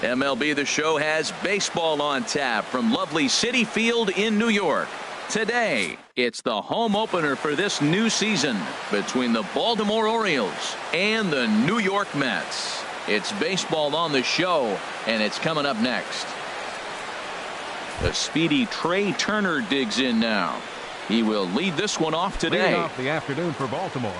MLB The Show has baseball on tap from lovely Citi Field in New York. Today, it's the home opener for this new season between the Baltimore Orioles and the New York Mets. It's baseball on the show, and it's coming up next. The speedy Trey Turner digs in now. He will lead this one off today. Leading off the afternoon for Baltimore.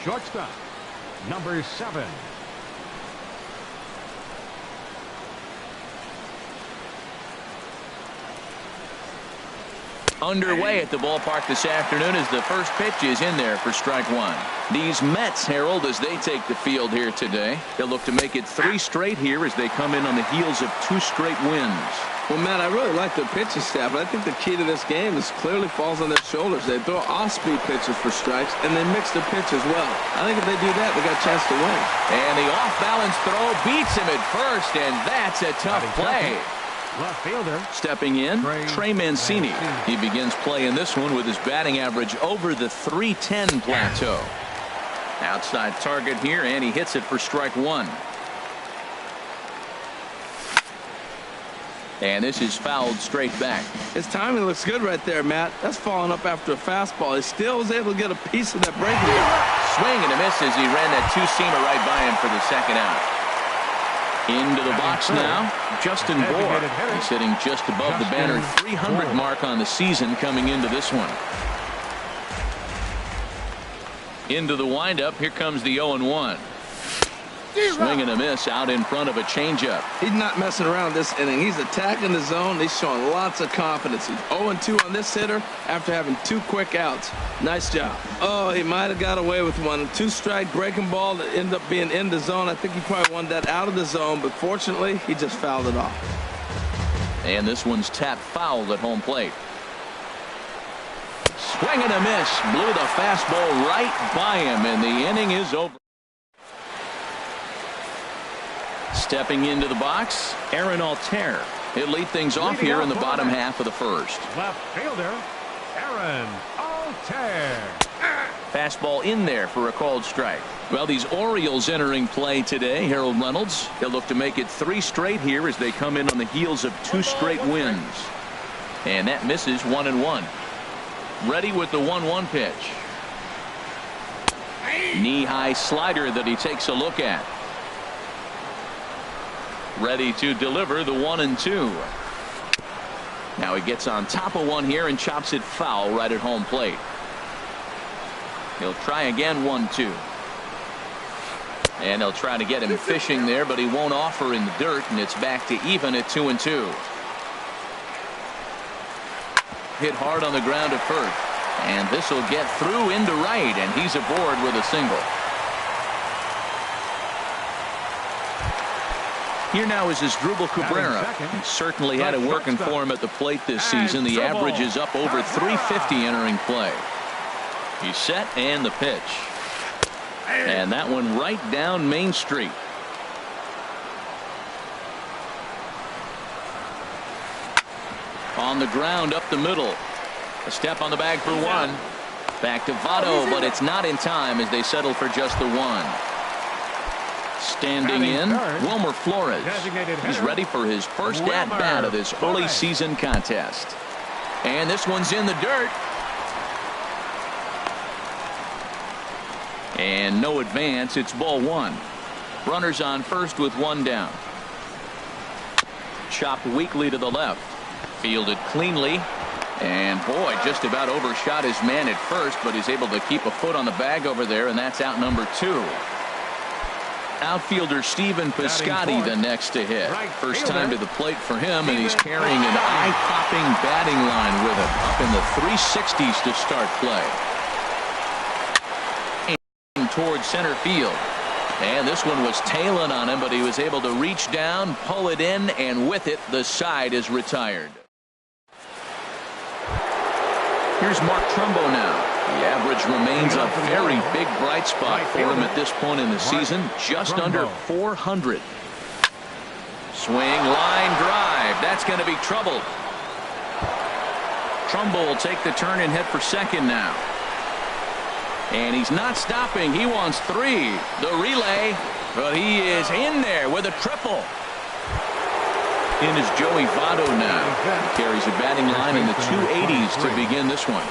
Shortstop, number 7. Underway at the ballpark this afternoon as the first pitch is in there for strike one. These Mets, Harold, as they take the field here today, they'll look to make it 3 straight here as they come in on the heels of 2 straight wins. Well, Matt, I really like their pitching staff, but I think the key to this game is clearly falls on their shoulders. They throw off-speed pitches for strikes, and they mix their pitch as well. I think if they do that, they got a chance to win. And the off-balance throw beats him at first, and that's a tough play. Left fielder. Stepping in, Trey Mancini. He begins play in this one with his batting average over the .310 plateau. Outside target here, and he hits it for strike one. And this is fouled straight back. His timing looks good right there, Matt. That's following up after a fastball. He still was able to get a piece of that breaking ball. Swing and a miss as he ran that two-seamer right by him for the second out. Into the box now, Justin Bour. He's hitting just above the banner 300 mark on the season coming into this one. Into the windup, here comes the 0-1. Swing and a miss out in front of a changeup. He's not messing around this inning. He's attacking the zone. He's showing lots of confidence. He's 0-2 on this hitter after having 2 quick outs. Nice job. Oh, he might have got away with one. 2-strike breaking ball that ended up being in the zone. I think he probably wanted that out of the zone, but fortunately, he just fouled it off. And this one's tapped foul at home plate. Swing and a miss. Blew the fastball right by him, and the inning is over. Stepping into the box, Aaron Altair. He'll lead things off here in the bottom half of the first. Left fielder, Aaron Altair. Fastball in there for a called strike. Well, these Orioles entering play today, Harold Reynolds. They'll look to make it 3 straight here as they come in on the heels of 2 straight wins. And that misses 1-1. Ready with the 1-1 pitch. Knee-high slider that he takes a look at. Ready to deliver the 1-2. Now he gets on top of one here and chops it foul right at home plate. He'll try again 1-2. And they'll try to get him fishing there, but he won't offer in the dirt, and it's back to even at 2-2. Hit hard on the ground at first. And this will get through into right, and he's aboard with a single. Here now is Asdrubal Cabrera. He certainly had it working for him at the plate this season. The average is up over 350 entering play. He's set and the pitch. And that one right down Main Street. On the ground up the middle. A step on the bag for one. Back to Votto, but it's not in time as they settle for just the one. Standing in, Wilmer Flores. He's ready for his first at-bat of this early season contest. And this one's in the dirt. And no advance. It's ball 1. Runners on first with 1 down. Chopped weakly to the left. Fielded cleanly. And boy, just about overshot his man at first, but he's able to keep a foot on the bag over there, and that's out number 2. Outfielder Stephen Piscotty the next to hit. First time to the plate for him, and he's carrying an eye-popping batting line with him. Up in the 360s to start play. And towards center field. And this one was tailing on him, but he was able to reach down, pull it in, and with it, the side is retired. Here's Mark Trumbo now. The average remains a very big bright spot for him at this point in the season, just under 400. Swing, line drive. That's going to be trouble. Trumbull will take the turn and head for second now. And he's not stopping. He wants 3. The relay, but he is in there with a triple. In is Joey Votto now. He carries a batting line in the 280s to begin this one.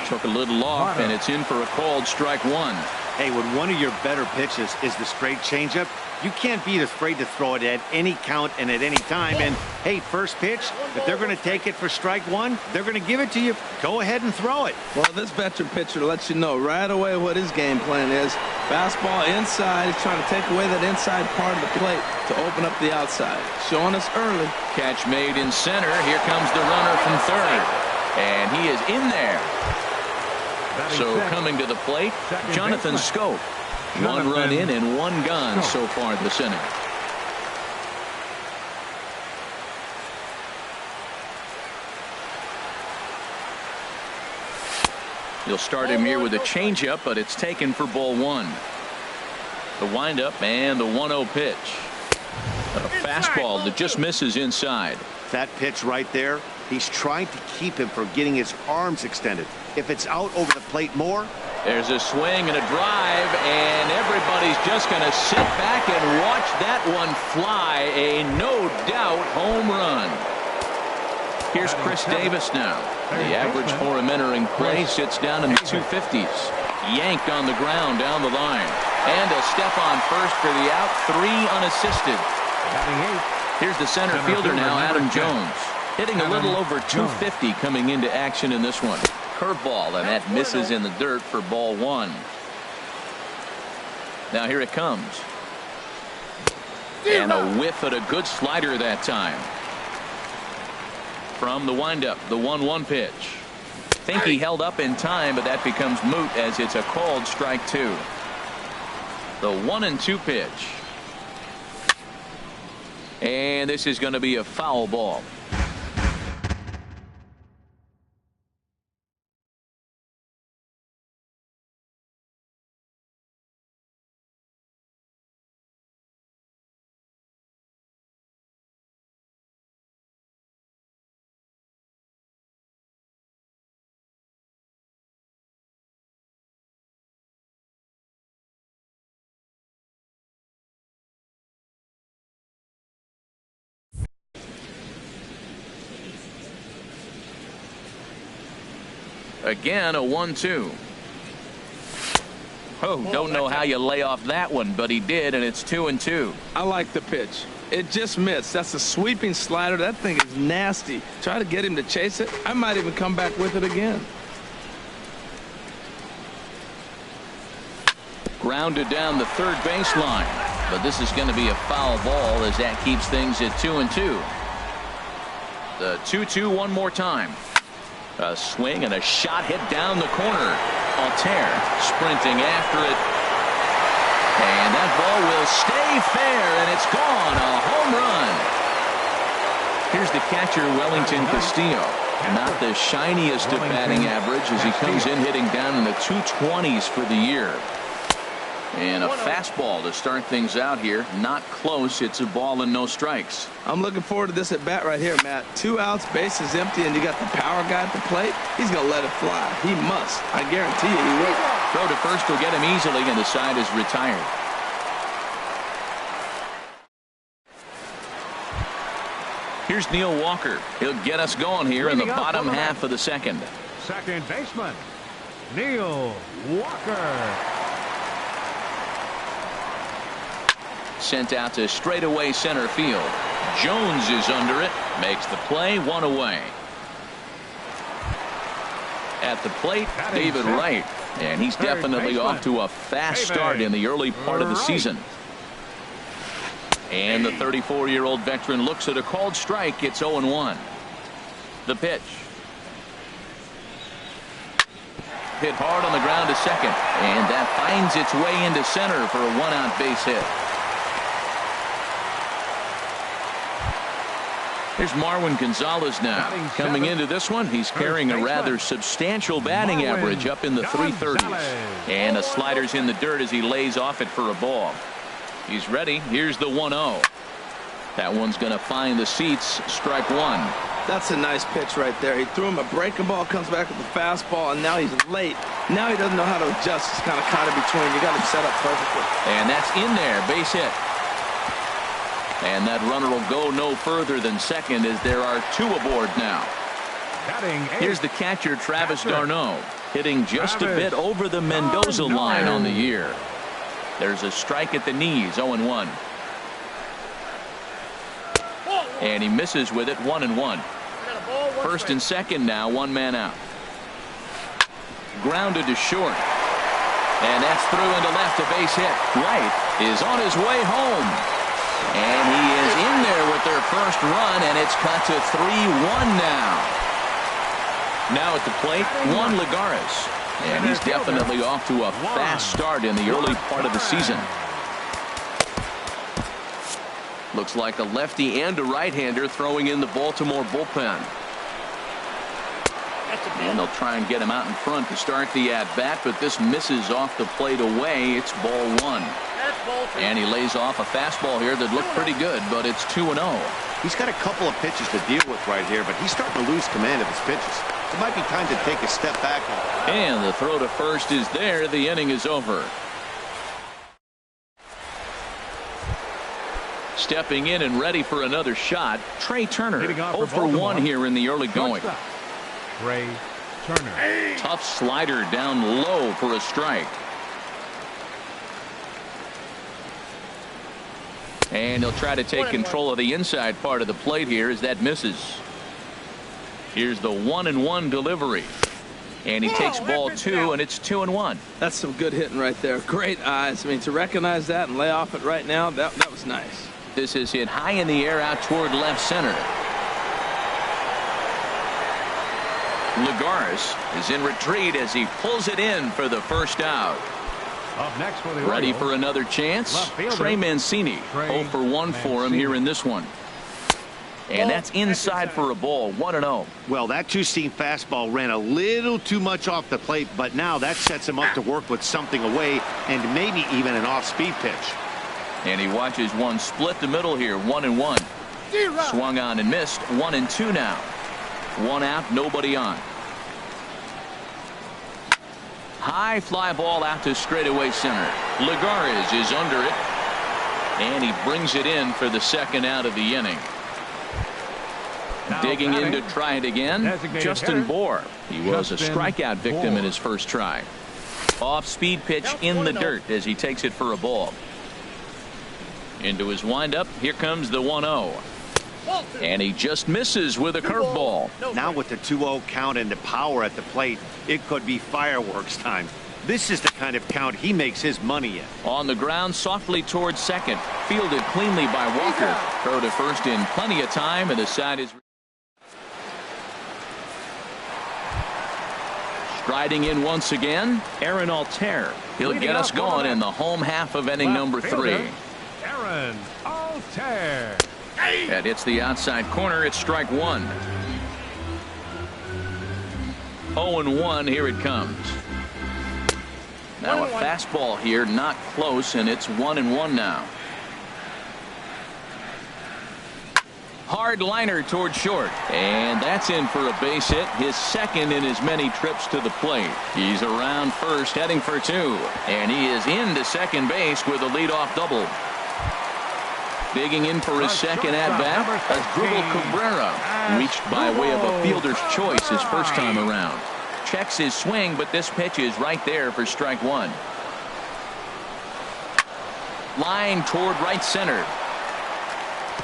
Took a little off, and it's in for a called strike 1. Hey, when one of your better pitches is the straight changeup, you can't be afraid to throw it at any count and at any time. And, hey, first pitch, if they're going to take it for strike 1, they're going to give it to you. Go ahead and throw it. Well, this veteran pitcher lets you know right away what his game plan is. Fastball inside. He's trying to take away that inside part of the plate to open up the outside. Showing us early. Catch made in center. Here comes the runner from third. And he is in there. So coming to the plate, Jonathan Scope. 1 run in and 1 gone so far this inning. You'll start him here with a changeup, but it's taken for ball 1. The windup and the 1-0 pitch. A fastball that just misses inside. That pitch right there, he's trying to keep him from getting his arms extended. If it's out over the plate more. There's a swing and a drive, and everybody's just going to sit back and watch that one fly. A no-doubt home run. Here's Chris Davis now. The average for him entering play sits down in the 250s. Yanked on the ground down the line. And a step on first for the out. 3 unassisted. Here's the center fielder now, Adam Jones. Hitting a little over 250 coming into action in this one. Curveball, and that misses in the dirt for ball 1. Now here it comes. And a whiff at a good slider that time. From the windup, the 1-1 pitch. Think he held up in time, but that becomes moot as it's a called strike 2. The 1-2 pitch. And this is going to be a foul ball. Again, a 1-2. Oh, don't know how you lay off that one, but he did, and it's 2-2. I like the pitch. It just missed. That's a sweeping slider. That thing is nasty. Try to get him to chase it. I might even come back with it again. Grounded down the third baseline, but this is going to be a foul ball as that keeps things at 2-2. The 2-2 one more time. A swing and a shot hit down the corner. Altair sprinting after it. And that ball will stay fair, and it's gone. A home run. Here's the catcher, Wellington Castillo. Not the shiniest of batting average as he comes in hitting down in the 220s for the year. And a fastball to start things out here. Not close. It's a ball and no strikes. I'm looking forward to this at bat right here, Matt. 2 outs, bases empty, and you got the power guy at the plate. He's going to let it fly. He must. I guarantee you he will. Throw to first will get him easily, and the side is retired. Here's Neil Walker. He'll get us going here in the bottom half of the second. Second baseman, Neil Walker. Sent out to straightaway center field. Jones is under it. Makes the play. 1 away. At the plate, David Wright. And he's definitely off to a fast start in the early part of the season. And the 34-year-old veteran looks at a called strike. It's 0-1. The pitch. Hit hard on the ground to second. And that finds its way into center for a 1-out base hit. Here's Marwin Gonzalez now. Coming into this one, he's carrying a rather substantial batting average up in the 330s. And the slider's in the dirt as he lays off it for a ball. He's ready. Here's the 1-0. That one's going to find the seats. Strike one. That's a nice pitch right there. He threw him a breaking ball, comes back with the fastball, and now he's late. Now he doesn't know how to adjust. He's kind of caught in between. You got him set up perfectly. And that's in there. Base hit. And that runner will go no further than second as there are two aboard now. Here's the catcher, Travis d'Arnaud, hitting just a bit over the Mendoza line on the year. There's a strike at the knees, 0-1. And he misses with it, 1-1. First and second now, one man out. Grounded to short. And that's through into left, a base hit. Right is on his way home. And he is in there with their first run, and it's cut to 3-1 now. Now at the plate, Juan Lagares. And he's definitely off to a fast start in the early part of the season. Looks like a lefty and a right-hander throwing in the Baltimore bullpen. And they'll try and get him out in front to start the at-bat, but this misses off the plate away. It's ball one. And he lays off a fastball here that looked pretty good, but it's 2-0. He's got a couple of pitches to deal with right here, but he's starting to lose command of his pitches. It might be time to take a step back. And the throw to first is there. The inning is over. Stepping in and ready for another shot, Trey Turner. 0 for 1 here in the early going. Trey Turner. Tough slider down low for a strike. And he'll try to take control of the inside part of the plate here as that misses. Here's the 1-1 delivery. And he takes ball two, and it's 2-1. That's some good hitting right there. Great eyes. I mean, to recognize that and lay off it right now, that was nice. This is hit high in the air out toward left center. Lagares is in retreat as he pulls it in for the first out. Up next for the Ready Orioles, for another chance? Trey Mancini. 0 for 1 for him here in this one. And that's inside for a ball, 1-0. Well, that two-seam fastball ran a little too much off the plate, but now that sets him up to work with something away and maybe even an off-speed pitch. And he watches one split the middle here, 1-1. Swung on and missed, 1-2 now. One out, nobody on. High fly ball out to straightaway center. Lagares is under it. And he brings it in for the second out of the inning. Digging in to try it again, Justin Bour. He was a strikeout victim in his first try. Off-speed pitch in the dirt as he takes it for a ball. Into his windup, here comes the 1-0. And he just misses with a curveball. Now with the 2-0 count and the power at the plate, it could be fireworks time. This is the kind of count he makes his money in. On the ground, softly towards second. Fielded cleanly by Walker. Throw to first in plenty of time, and the side is... Striding in once again, Aaron Altair. He'll get us going in the home half of inning number 3. Aaron Altair. That hits the outside corner. It's strike one. 0-1. Here it comes. Now a fastball here, not close, and it's 1-1 now. Hard liner toward short, and that's in for a base hit, his second in as many trips to the plate. He's around first, heading for 2, and he is into second base with a leadoff double. Digging in for his second at-bat, Asdrubal Cabrera, reached by way of a fielder's choice his first time around. Checks his swing, but this pitch is right there for strike one. Line toward right center.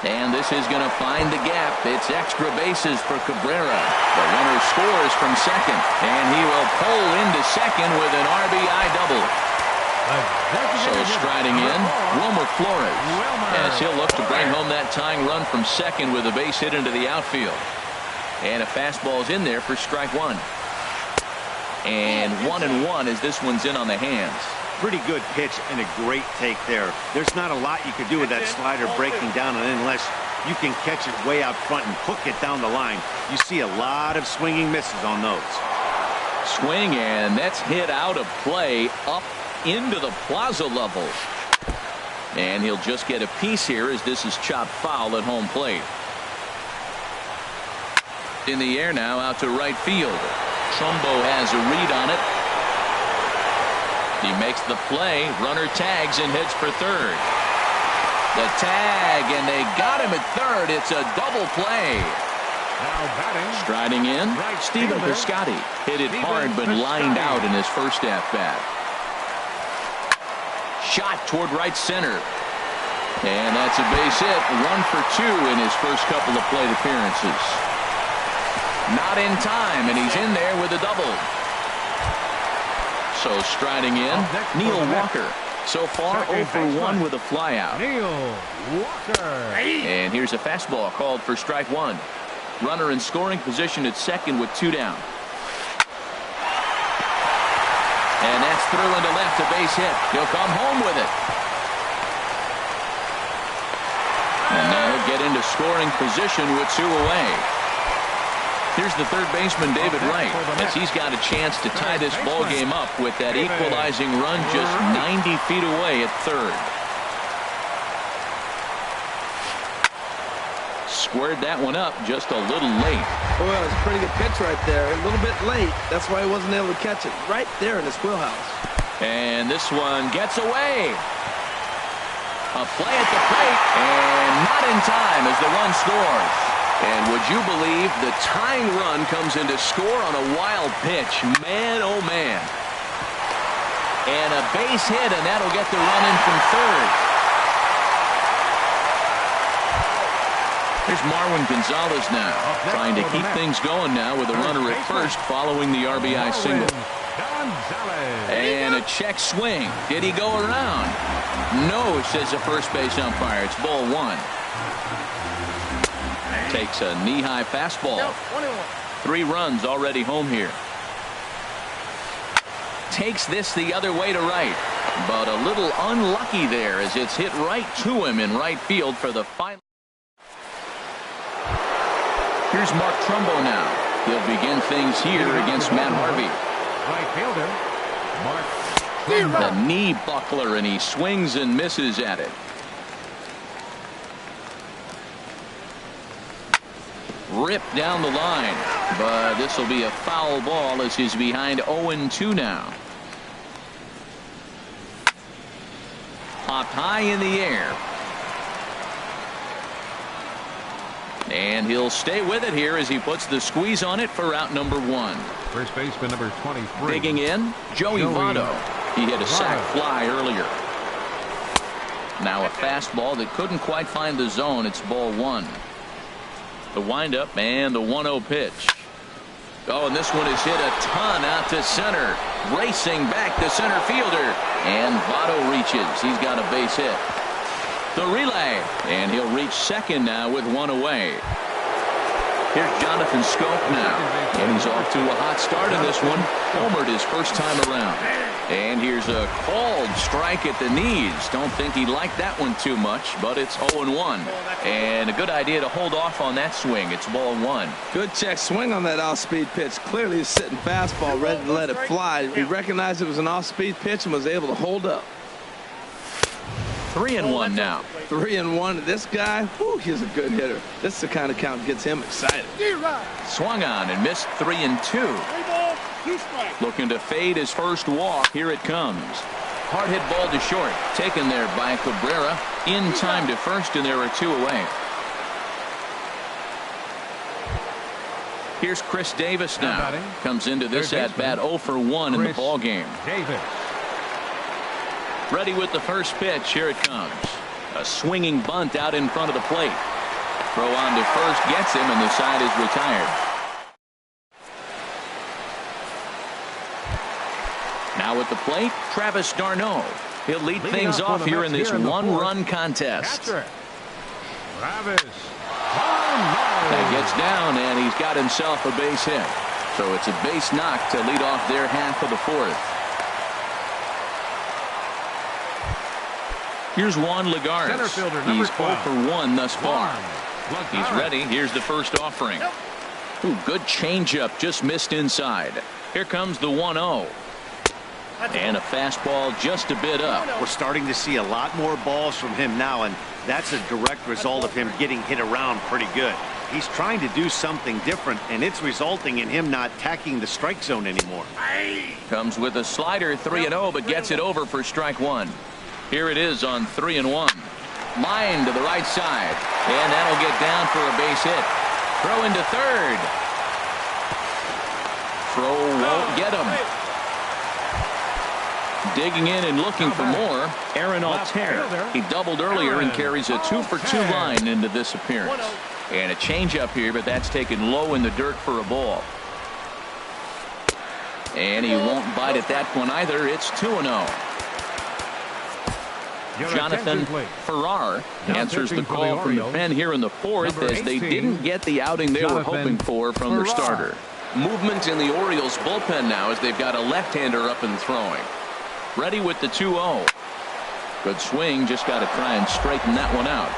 And this is going to find the gap. It's extra bases for Cabrera. The runner scores from second, and he will pull into second with an RBI double. So striding in, Wilmer Flores, as he'll look to bring home that tying run from second with a base hit into the outfield. And a fastball's in there for strike one. And 1-1 as this one's in on the hands. Pretty good pitch and a great take there. There's not a lot you could do with that slider breaking down, and unless you can catch it way out front and hook it down the line. You see a lot of swinging misses on those. Swing, and that's hit out of play up into the plaza level. And he'll just get a piece here as this is chopped foul at home plate. In the air now out to right field. Trumbo has a read on it. He makes the play. Runner tags and heads for third. The tag, and they got him at third. It's a double play. Now batting. Striding in, Right Stephen fielder, Piscotty hit it Stephen hard but lined out in his first at-bat. Shot toward right center. And that's a base hit. 1 for 2 in his first couple of plate appearances. Not in time, and he's in there with a double. So striding in, Neil Walker. So far, 0 for 1 with a flyout. Neil Walker. And here's a fastball called for strike one. Runner in scoring position at second with 2 down. And that's through into left, a base hit. He'll come home with it. And now he'll get into scoring position with 2 away. Here's the third baseman, David Wright, as he's got a chance to tie this ball game up with that equalizing run just 90 feet away at third. Squared that one up just a little late. Well, it's a pretty good pitch right there. A little bit late. That's why he wasn't able to catch it. Right there in his wheelhouse. And this one gets away. A play at the plate, and not in time as the run scores. And would you believe the tying run comes in to score on a wild pitch? Man, oh man. And a base hit, and that'll get the run in from third. Here's Marwin Gonzalez now, trying to keep things going now with a runner at first following the RBI single. And a check swing. Did he go around? No, says the first base umpire. It's ball 1. Takes a knee-high fastball. 3 runs already home here. Takes this the other way to right. But a little unlucky there as it's hit right to him in right field for the final. Here's Mark Trumbo now. He'll begin things here against Matt Harvey. Right fielder, Mark. The knee buckler, and he swings and misses at it. Ripped down the line, but this will be a foul ball as he's behind 0-2 now. Popped high in the air. And he'll stay with it here as he puts the squeeze on it for out number 1. First baseman number 23. Digging in, Joey Votto. He hit a sac fly earlier. Now a fastball that couldn't quite find the zone. It's ball 1. The windup and the 1-0 pitch. Oh, and this one is hit a ton out to center. Racing back the center fielder. And Votto reaches. He's got a base hit. The relay. And he'll reach second now with 1 away. Here's Jonathan Scope now. And he's off to a hot start in this one. Homered his first time around. And here's a called strike at the knees. Don't think he liked that one too much, but it's 0-1. And a good idea to hold off on that swing. It's ball 1. Good check swing on that off-speed pitch. Clearly he's sitting fastball ready to let it fly. He recognized it was an off-speed pitch and was able to hold up. 3-1 now. 3-1. This guy, whew, he's a good hitter. This is the kind of count that gets him excited. Swung on and missed 3-2. Looking to fade his first walk. Here it comes. Hard hit ball to short. Taken there by Cabrera. In time to first, and there are 2 away. Here's Chris Davis now. Comes into this at bat 0 for 1 in the ball game. Ready with the first pitch. Here it comes. A swinging bunt out in front of the plate. Throw on to first gets him, and the side is retired. Now at the plate, Travis d'Arnaud. He'll lead things off here in this 1-run contest. Travis That gets down, and he's got himself a base hit. So it's a base knock to lead off their half of the 4th. Here's Juan Lagares. He's 0 for 1 thus far. He's ready. Here's the first offering. Ooh, good changeup, just missed inside. Here comes the 1-0. And a fastball just a bit up. We're starting to see a lot more balls from him now, and that's a direct result of him getting hit around pretty good. He's trying to do something different, and it's resulting in him not attacking the strike zone anymore. Comes with a slider, 3-0, but gets it over for strike one. Here it is on 3-1. Line to the right side, and that'll get down for a base hit. Throw into third. Throw won't get him. Digging in and looking for more, Aaron Altair. He doubled earlier and carries a 2-for-2 line into this appearance. And a changeup here, but that's taken low in the dirt for a ball. And he won't bite at that one either. It's 2-0. Jonathan Farrar answers the call from the pen here in the fourth as they didn't get the outing they were hoping for from their starter. Movement in the Orioles bullpen now as they've got a left-hander up and throwing. Ready with the 2-0. Good swing, just got to try and straighten that one out.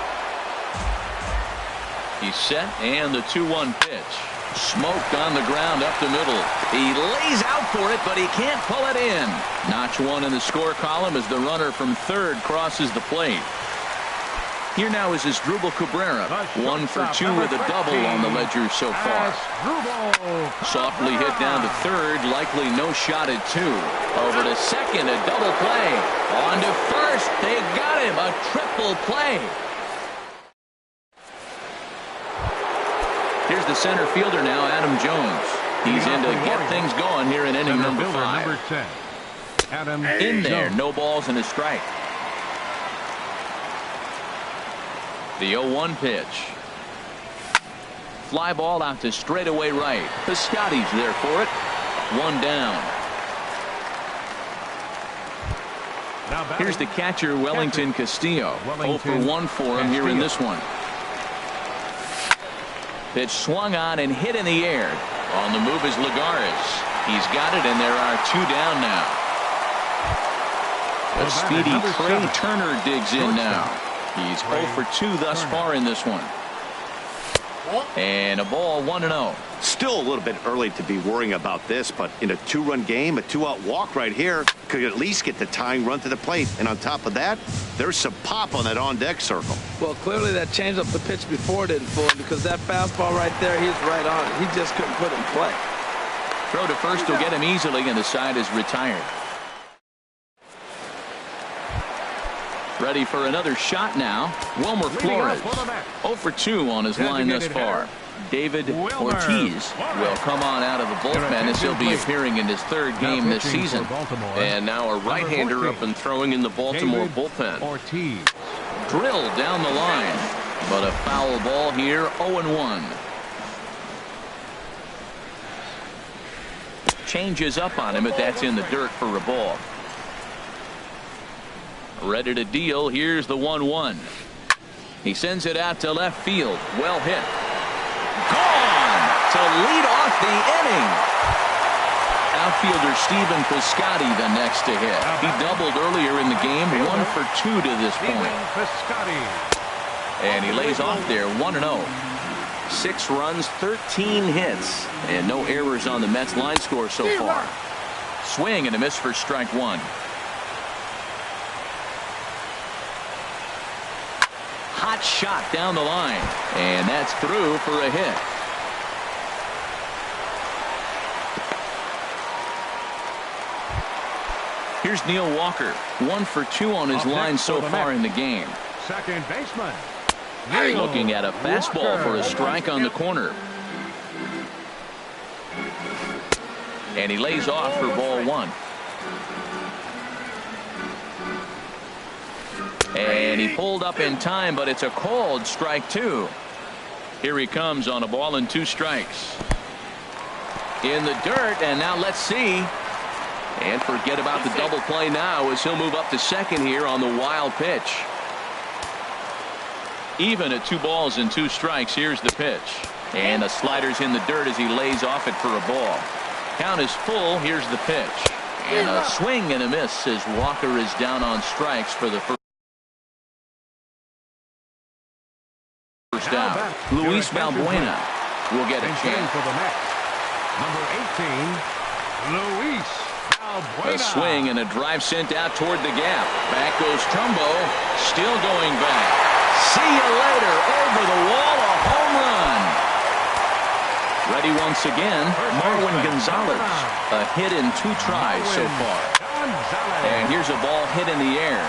He's set, and the 2-1 pitch. Smoked on the ground up the middle. He lays out for it, but he can't pull it in. Notch one in the score column as the runner from third crosses the plate. Here now is Asdrubal Cabrera. 1 for 2 with a double on the ledger so far. Softly hit down to third, likely no shot at 2. Over to second, a double play. On to first, they got him, a triple play. Here's the center fielder now, Adam Jones. He's in to get things going here in inning number 5. Adam in there, no balls and a strike. The 0-1 pitch. Fly ball out to straightaway right. Piscotty's there for it. 1 down. Here's the catcher, Wellington Castillo. 0 for 1 for him here in this one. Pitch swung on and hit in the air. On the move is Lagares. He's got it, and there are 2 down now. A speedy Trey Turner digs in now. He's 0 for 2 thus far in this one. And a ball, 1-0. Still a little bit early to be worrying about this, but in a 2-run game, a 2-out walk right here could at least get the tying run to the plate. And on top of that, there's some pop on that on-deck circle. Well, clearly that changeup the pitch before didn't fool him because that fastball right there, he's right on it. He just couldn't put it in play. Throw to first will get him easily, and the side is retired. Ready for another shot now. Wilmer Flores. 0 for 2 on his line thus far. David Ortiz will come on out of the bullpen as he'll be appearing in his 3rd game this season. And now a right-hander up and throwing in the Baltimore bullpen. Drilled down the line, but a foul ball here, 0-1. Changes up on him, but that's in the dirt for a ball. Ready to deal. Here's the 1-1. He sends it out to left field. Well hit. Gone to lead off the inning. Outfielder Stephen Piscotty the next to hit. He doubled earlier in the game. 1 for 2 to this point. And he lays off there. 1-0. 6 runs, 13 hits, and no errors on the Mets line score so far. Swing and a miss for strike 1. Hot shot down the line, and that's through for a hit. Here's Neil Walker. 1 for 2 on his line so far in the game. Second baseman. Looking at a fastball for a strike on the corner. And he lays off for ball 1. And he pulled up in time, but it's a called strike 2. Here he comes on a ball and 2 strikes. In the dirt, and now let's see. And forget about the double play now as he'll move up to second here on the wild pitch. Even at 2 balls and 2 strikes. Here's the pitch. And the slider's in the dirt as he lays off it for a ball. Count is full. Here's the pitch. And a swing and a miss as Walker is down on strikes for the first down. Luis Valbuena will get a And chance. for the Mets, number 18, Luis Valbuena. A swing and a drive sent out toward the gap. Back goes Trumbo, still going back. See you later, over the wall, a home run. Ready once again, Marwin Gonzalez. A hit in 2 tries so far. And here's a ball hit in the air.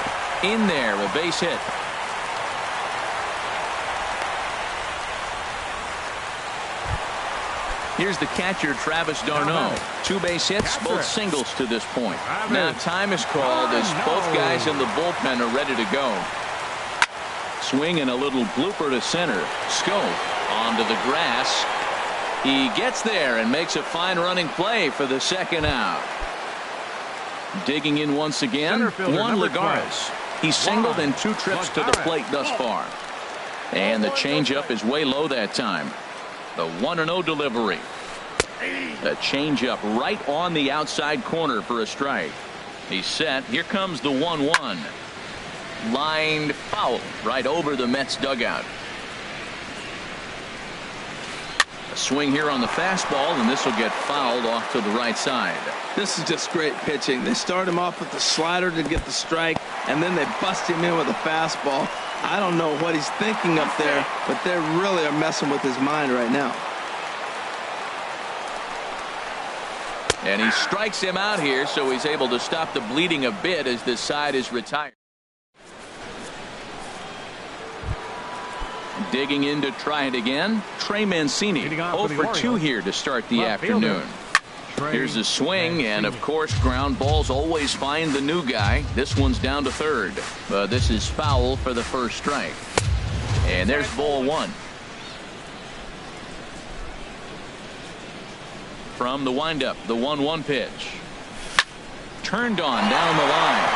In there, a base hit. Here's the catcher, Travis d'Arnaud. 2 base hits, both singles to this point. Now time is called as both guys in the bullpen are ready to go. Swing and a little blooper to center. Scope onto the grass. He gets there and makes a fine running play for the second out. Digging in once again, Juan Lagares. He's singled in 2 trips to the plate thus far. And the changeup is way low that time. The 1-0 delivery. A changeup right on the outside corner for a strike. He's set. Here comes the 1-1. Lined foul right over the Mets dugout. A swing here on the fastball, and this will get fouled off to the right side. This is just great pitching. They start him off with the slider to get the strike, and then they bust him in with a fastball. I don't know what he's thinking up there, but they really are messing with his mind right now. And he strikes him out here, so he's able to stop the bleeding a bit as this side is retired. Digging in to try it again, Trey Mancini. 0 for 2 here to start the afternoon. Here's a swing, and of course ground balls always find the new guy. This one's down to third, but this is foul for the first strike. And there's ball 1. From the windup, the 1-1 pitch. Turned on down the line.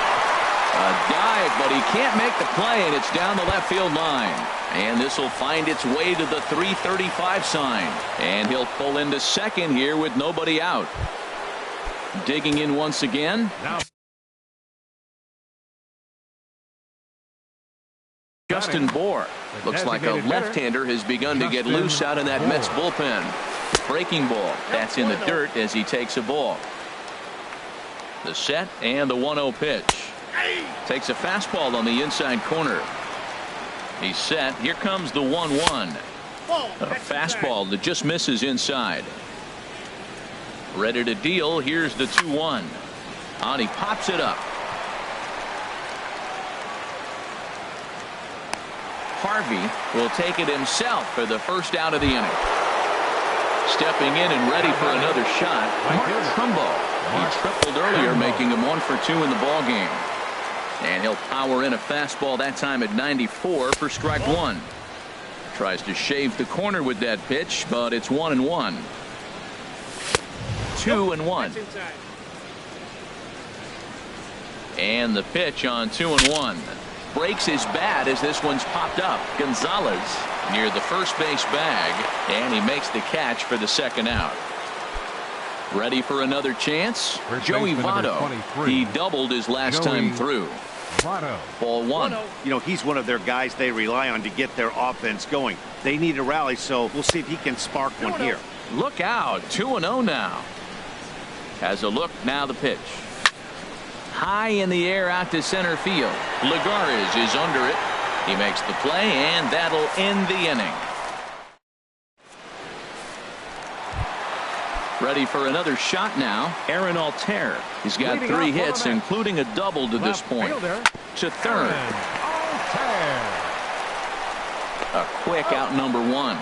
A dive, but he can't make the play, and it's down the left field line. And this will find its way to the 335 sign. And he'll pull into second here with nobody out. Digging in once again. Now, Justin Bohr. Looks like a left-hander has begun to get loose out in that Mets bullpen. Breaking ball. That's in the dirt as he takes a ball. The set and the 1-0 pitch. Takes a fastball on the inside corner. He's set. Here comes the 1-1. A fastball that just misses inside. Ready to deal. Here's the 2-1. On, he pops it up. Harvey will take it himself for the first out of the inning. Stepping in and ready for another shot, Mark Trumbo. He tripled earlier, making him 1 for 2 in the ball game. And he'll power in a fastball that time at 94 for strike 1. Tries to shave the corner with that pitch, but it's 1-1. 2-1. And the pitch on 2-1. Breaks his bat as this one's popped up. Gonzalez near the first base bag, and he makes the catch for the second out. Ready for another chance? Joey Votto. He doubled his last time through. Ball 1. You know, he's one of their guys they rely on to get their offense going. They need a rally, so we'll see if he can spark one here. Look out. 2-0 now. Has a look. Now the pitch. High in the air out to center field. Lagares is under it. He makes the play, and that'll end the inning. Ready for another shot now. Aaron Altair. He's got 3 hits, including a double to this point. To third. A quick out number 1.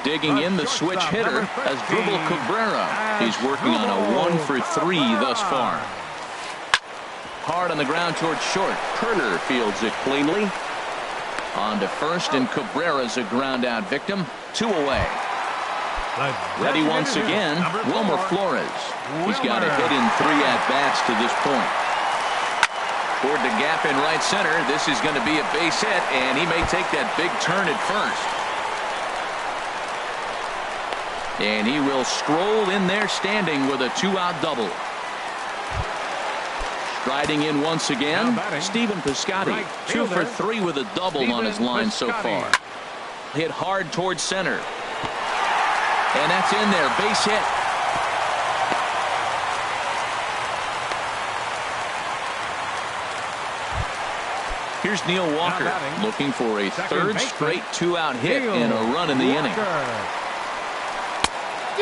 Digging in the switch hitter as Dribble Cabrera. He's working on a 1 for 3 thus far. Hard on the ground towards short. Turner fields it cleanly. On to first, and Cabrera's a ground out victim. 2 away. Ready once again, Wilmer Flores. He's got a hit in 3 at-bats to this point. Toward the gap in right center. This is going to be a base hit, and he may take that big turn at first. And he will stroll in there standing with a 2-out double. Striding in once again, Stephen Piscotty, 2 for 3 with a double on his line so far. Hit hard towards center. And that's in there, base hit. Here's Neil Walker looking for a third straight 2-out hit and a run in the inning.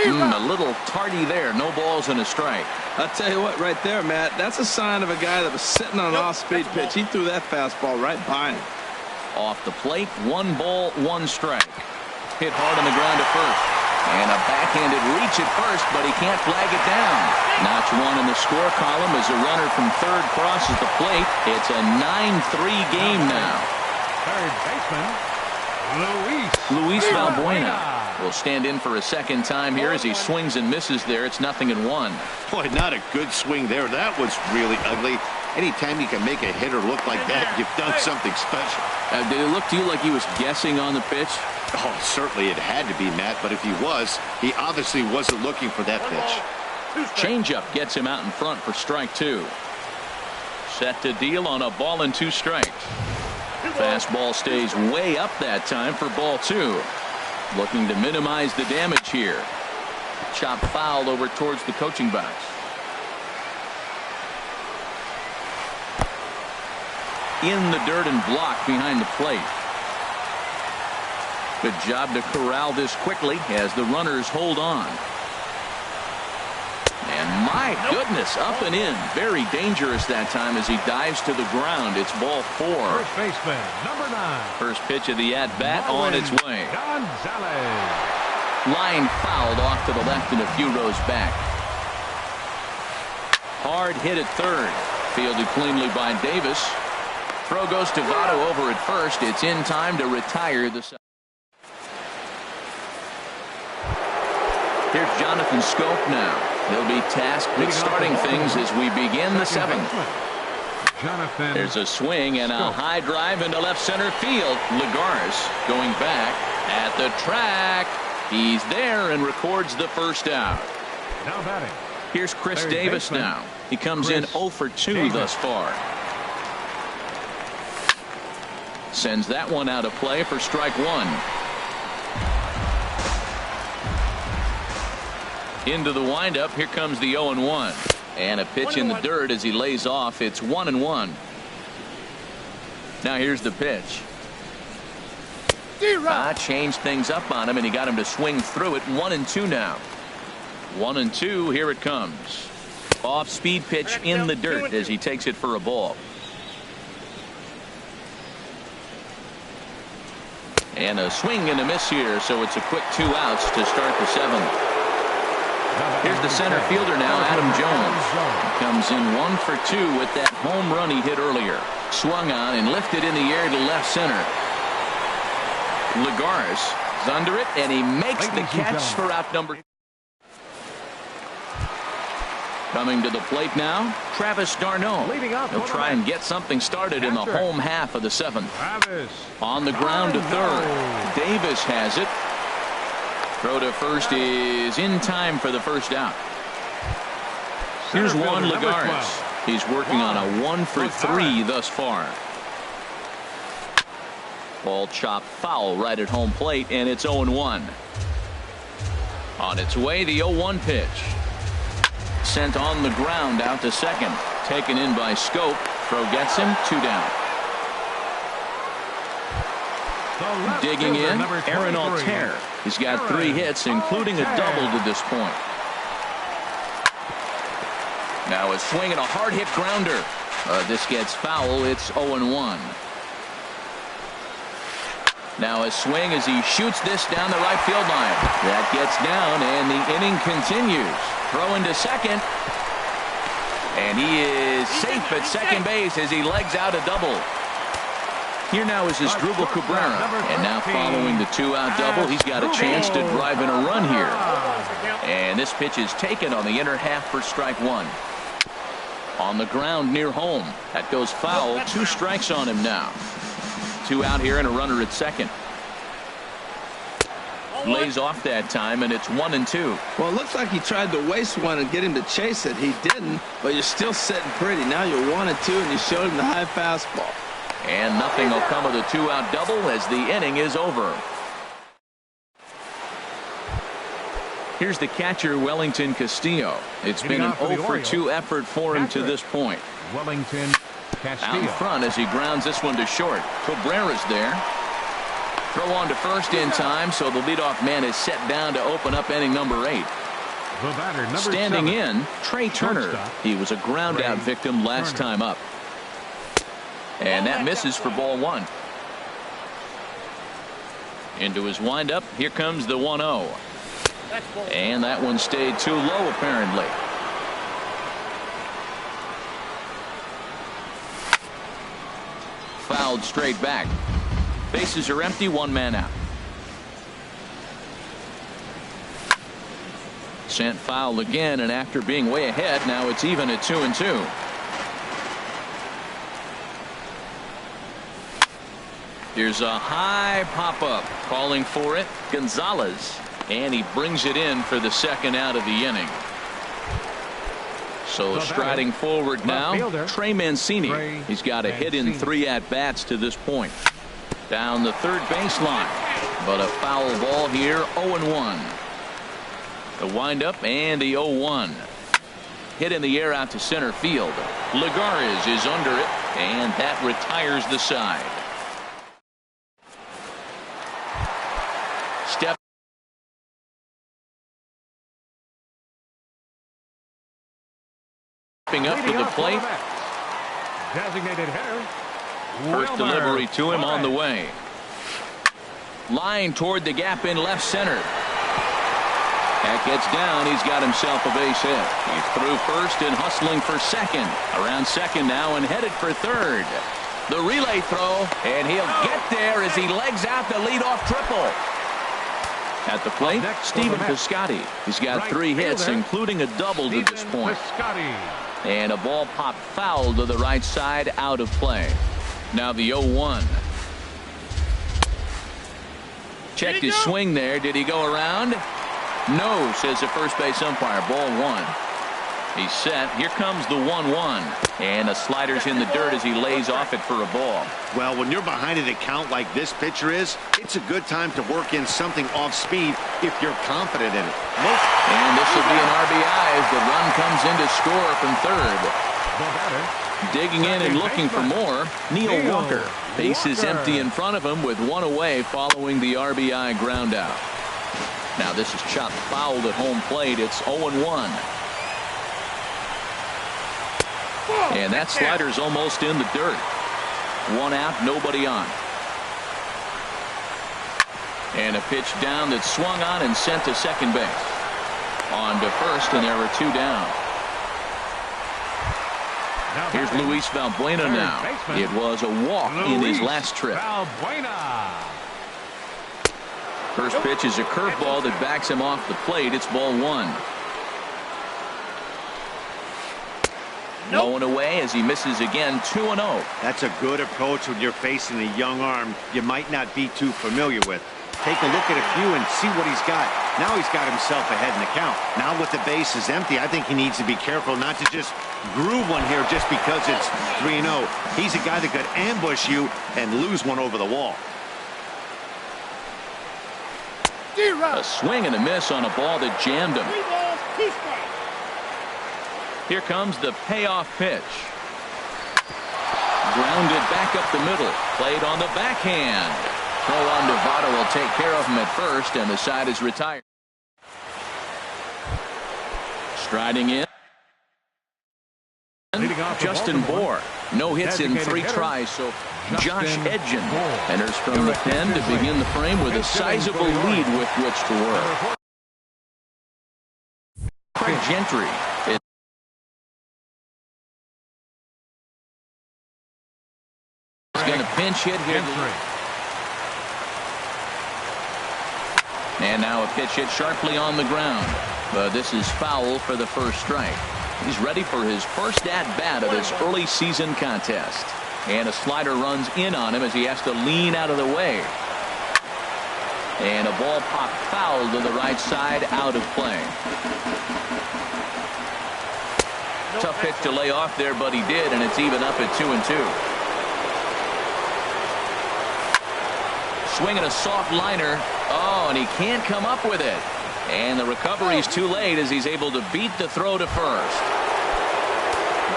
A little tardy there. No balls and a strike. I'll tell you what, right there, Matt, that's a sign of a guy that was sitting on an off-speed pitch. He threw that fastball right by him. Off the plate, 1 ball, 1 strike. Hit hard on the ground at first. And a backhanded reach at first, but he can't flag it down. Notch 1 in the score column as a runner from third crosses the plate. It's a 9-3 game now. Third baseman, Luis Valbuena will stand in for a second time here as he swings and misses there. It's 0-1. Boy, not a good swing there. That was really ugly. Anytime you can make a hitter look like that, you've done something special. Did it look to you like he was guessing on the pitch? Oh, certainly it had to be, Matt, but if he was, he obviously wasn't looking for that pitch. Changeup gets him out in front for strike 2. Set to deal on a ball and 2 strikes. Fastball stays way up that time for ball 2. Looking to minimize the damage here. Chop foul over towards the coaching box. In the dirt and blocked behind the plate. Good job to corral this quickly as the runners hold on. And my goodness, up and in. Very dangerous that time as he dives to the ground. It's ball 4. first baseman, number 9. First pitch of the at-bat on its way. Gonzalez. Line fouled off to the left and a few rows back. Hard hit at third. Fielded cleanly by Davis. Throw goes to Votto over at first. It's in time to retire the second. Here's Jonathan Scope now. He'll be tasked with starting things as we begin the 7th. There's a swing and a high drive into left center field. Lagares going back at the track. He's there and records the first out. Now batting. Here's Chris Davis now. He comes in 0 for 2 thus far. Sends that one out of play for strike 1. Into the windup. Here comes the 0-1. And a pitch in the dirt as he lays off. It's 1-1. Now here's the pitch. Changed things up on him and he got him to swing through it. 1-2 now. 1-2. Here it comes. Off speed pitch in the dirt as he takes it for a ball. And a swing and a miss here, so it's a quick 2 outs to start the 7th. Here's the center fielder now, Adam Jones. He comes in 1 for 2 with that home run he hit earlier. Swung on and lifted in the air to left center. Lagares is under it, and he makes the catch for out number 2. Coming to the plate now, Travis d'Arnaud. He'll try and get something started in the home half of the 7th. On the ground to third. Davis has it. Throw to first is in time for the first out. Here's Juan Lagares. He's working on a 1 for 3 thus far. Ball chopped foul right at home plate, and it's 0-1. On its way, the 0-1 pitch. Sent on the ground out to second. Taken in by Scope. Throw gets him. 2 down. Digging in, Aaron Altair. He's got 3 hits, including a double to this point. Now a swing and a hard hit grounder. This gets foul. It's 0-1. Now a swing as he shoots this down the right field line. That gets down, and the inning continues. Throw into second. And he is safe at second base as he legs out a double. Here now is Asdrubal Cabrera. And now following the 2-out double, he's got a chance to drive in a run here. And this pitch is taken on the inner half for strike 1. On the ground near home. That goes foul. 2 strikes on him now. 2 out here and a runner at second. Lays off that time, and it's 1-2. Well, it looks like he tried to waste one and get him to chase it. He didn't, but you're still sitting pretty. Now you're 1-2, and you showed him the high fastball. And nothing will come of the 2-out double as the inning is over. Here's the catcher, Wellington Castillo. It's been an 0-for-2 effort for him to this point. Wellington Castillo. Out in front as he grounds this one to short. Cabrera's there. Throw on to first in time, so the leadoff man is set down to open up inning number 8. The batter, number Standing 7. in, Trey Turner. He was a ground-out victim last time up. And that misses for ball 1. Into his windup, here comes the 1-0. And that one stayed too low, apparently. Fouled straight back. Bases are empty, 1 man out. Sent foul again, and after being way ahead, now it's even at 2-2. Here's a high pop-up, calling for it, Gonzalez, and he brings it in for the second out of the inning. So striding forward now, Trey Mancini. He's got a hit in 3 at-bats to this point. Down the third baseline, but a foul ball here, 0-1. The windup and the 0-1. Hit in the air out to center field. Lagares is under it, and that retires the side. Stepping up to the plate. Designated hitter. First delivery to him on the way. Line toward the gap in left center. That gets down. He's got himself a base hit. He's through first and hustling for second. Around second now and headed for third. The relay throw, and he'll get there as he legs out the leadoff triple. At the plate, Stephen Piscotty. He's got 3 hits, including a double to this point. And a ball pop foul to the right side, out of play. Now the 0-1. Checked his swing there. Did he go around? No, says the first base umpire. Ball 1. He's set. Here comes the 1-1. And a slider's in the dirt as he lays off it for a ball. Well, when you're behind an account like this pitcher is, it's a good time to work in something off speed if you're confident in it. And this will be an RBI as the run comes in to score from third. Digging in and looking for more, Neil Walker. Base is empty in front of him with 1 away following the RBI ground out. Now this is chopped fouled at home plate. It's 0-1. And that slider's almost in the dirt. 1 out, nobody on. And a pitch down that's swung on and sent to second base. On to first, and there are 2 down. Here's Luis Valbuena now. It was a walk in his last trip. First pitch is a curveball that backs him off the plate. It's ball 1. Blowing away as he misses again. 2-0. That's a good approach when you're facing a young arm you might not be too familiar with. Take a look at a few and see what he's got. Now he's got himself ahead in the count. Now with the bases empty, I think he needs to be careful not to just groove one here just because it's 3-0. He's a guy that could ambush you and lose one over the wall. A swing and a miss on a ball that jammed him. Here comes the payoff pitch. Grounded back up the middle. Played on the backhand. Throw on Nevada will take care of him at first, and the side is retired. Striding in. Justin Bohr. No hits in 3 tries, so Josh Edgen enters from the pen to begin the frame with a sizable lead with which to work. Craig Gentry is going to pinch hit here. And now a pitch hit sharply on the ground. But this is foul for the first strike. He's ready for his first at-bat of this early season contest. And a slider runs in on him as he has to lean out of the way. And a ball popped foul to the right side, out of play. Tough pitch to lay off there, but he did, and it's even up at 2-2. Swinging a soft liner. Oh, and he can't come up with it. And the recovery's too late as he's able to beat the throw to first.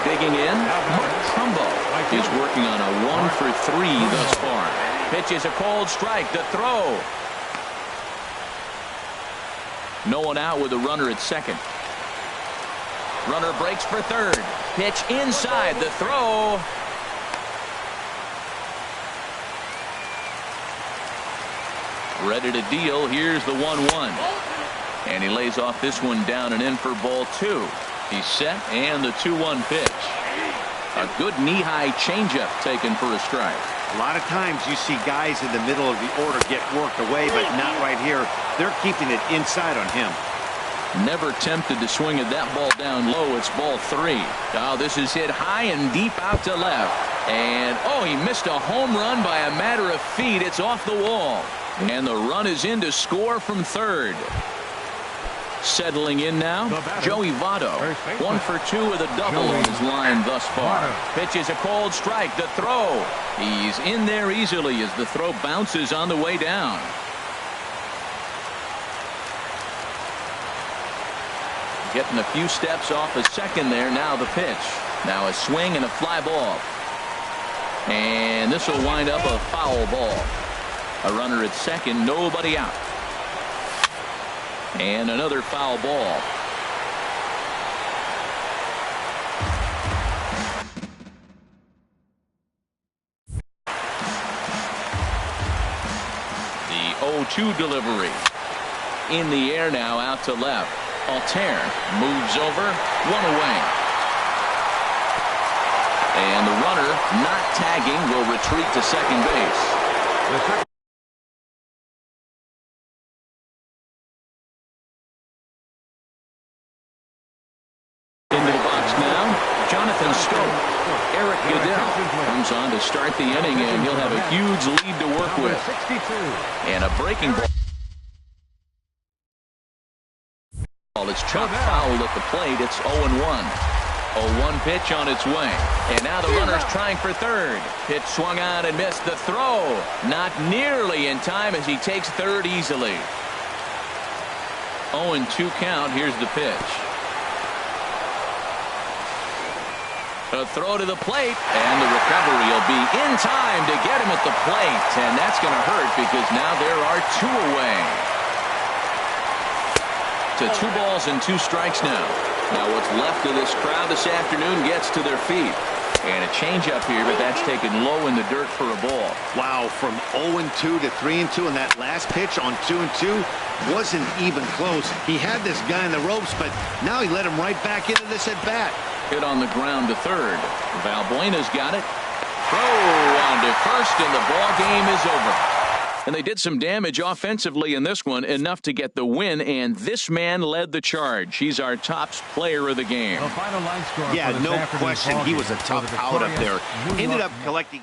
Digging in, Mark Trumbo is working on a 1-for-3 thus far. Pitch is a cold strike. The throw. No one out with a runner at second. Runner breaks for third. Pitch inside. The throw. Ready to deal. Here's the 1-1. And he lays off this one down and in for ball 2. He's set, and the 2-1 pitch. A good knee-high changeup taken for a strike. A lot of times you see guys in the middle of the order get worked away, but not right here. They're keeping it inside on him. Never tempted to swing at that ball down low. It's ball 3. Oh, this is hit high and deep out to left. And, oh, he missed a home run by a matter of feet. It's off the wall. And the run is in to score from third. Settling in now, Joey Votto. 1-for-2 with a double in his line thus far. Pitch is a cold strike. The throw. He's in there easily as the throw bounces on the way down. Getting a few steps off a second there. Now the pitch. Now a swing and a fly ball. And this will wind up a foul ball. A runner at second, nobody out. And another foul ball. The 0-2 delivery. In the air now, out to left. Altair moves over, one away. And the runner, not tagging, will retreat to second base. Comes on to start the inning, and he'll have a huge lead to work with. And a breaking ball. It's chopped foul at the plate. It's 0-1. 0-1 pitch on its way. And now the runner's trying for third. Pitch swung on and missed. The throw. Not nearly in time as he takes third easily. 0-2 count. Here's the pitch. A throw to the plate, and the recovery will be in time to get him at the plate, and that's going to hurt because now there are 2 away. To 2 balls and 2 strikes now. Now what's left of this crowd this afternoon gets to their feet. And a changeup here, but that's taken low in the dirt for a ball. Wow, from 0-2 to 3-2, and that last pitch on 2-2 wasn't even close. He had this guy in the ropes, but now he let him right back into this at bat. Hit on the ground to third. Valbuena's got it. Throw on to first, and the ball game is over. And they did some damage offensively in this one, enough to get the win, and this man led the charge. He's our top player of the game. The final line score yeah, for this no question. He was a tough out up there. Ended up collecting